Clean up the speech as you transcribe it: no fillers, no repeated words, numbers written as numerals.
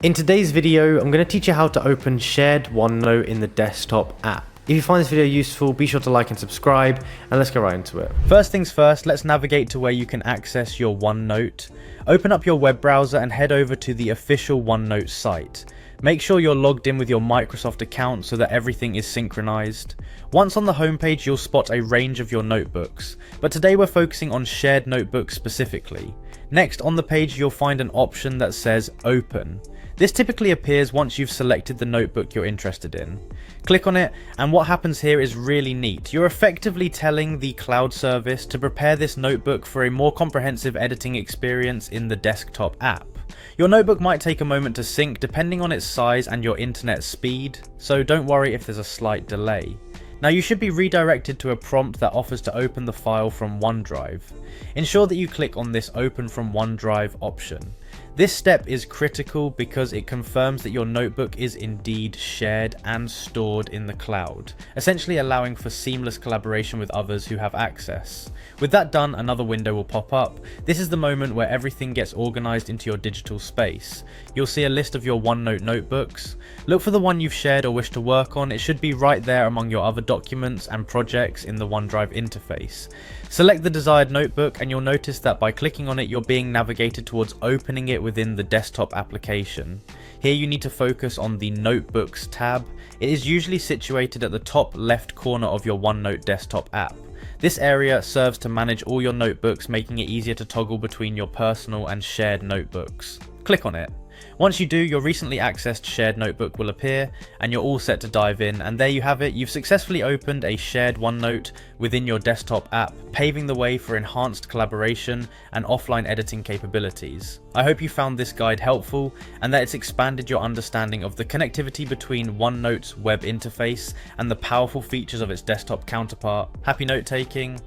In today's video, I'm going to teach you how to open shared OneNote in the desktop app. If you find this video useful, be sure to like and subscribe, and let's get right into it. First things first, let's navigate to where you can access your OneNote. Open up your web browser and head over to the official OneNote site. Make sure you're logged in with your Microsoft account so that everything is synchronized. Once on the homepage, you'll spot a range of your notebooks, but today we're focusing on shared notebooks specifically. Next, on the page, you'll find an option that says Open. This typically appears once you've selected the notebook you're interested in. Click on it, and what happens here is really neat. You're effectively telling the cloud service to prepare this notebook for a more comprehensive editing experience in the desktop app. Your notebook might take a moment to sync depending on its size and your internet speed, so don't worry if there's a slight delay. Now you should be redirected to a prompt that offers to open the file from OneDrive. Ensure that you click on this Open from OneDrive option. This step is critical because it confirms that your notebook is indeed shared and stored in the cloud, essentially allowing for seamless collaboration with others who have access. With that done, another window will pop up. This is the moment where everything gets organized into your digital space. You'll see a list of your OneNote notebooks. Look for the one you've shared or wish to work on. It should be right there among your other documents and projects in the OneDrive interface. Select the desired notebook and you'll notice that by clicking on it, you're being navigated towards opening it within the desktop application. Here you need to focus on the Notebooks tab. It is usually situated at the top left corner of your OneNote desktop app. This area serves to manage all your notebooks, making it easier to toggle between your personal and shared notebooks. Click on it. Once you do, your recently accessed shared notebook will appear and you're all set to dive in, and there you have it. You've successfully opened a shared OneNote within your desktop app, paving the way for enhanced collaboration and offline editing capabilities. I hope you found this guide helpful and that it's expanded your understanding of the connectivity between OneNote's web interface and the powerful features of its desktop counterpart. Happy note taking.